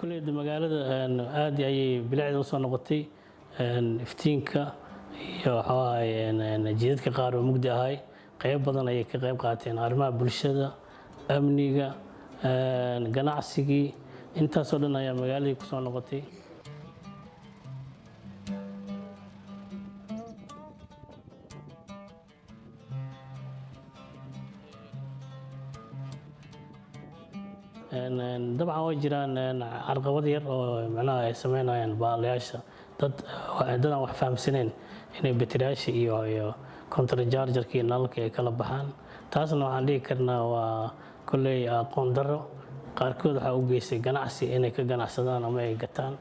كل magaalada aad ayay bilicda u soo noqotay iftiinka iyo jidadka qaar oo mugdi ahay qayb badan ayay ka qayb qaateen arrimaha bulshada amniga ganacsiga intaas oo dhan ayaa magaalada ku soo noqotay dabcan way jiraan carqabad yar oo macnaha ay sameynayaan baalayaasha dad aan wax fahamsaneen inay bateriyaasha iyo counter charger-ka iyo nalalka ay kala baxaan taasna waxaan dhihi karnaa waa kolley aqoon darro qaarkood waxa u geysay ganacsi inay ka ganacsadaan ama ay gataan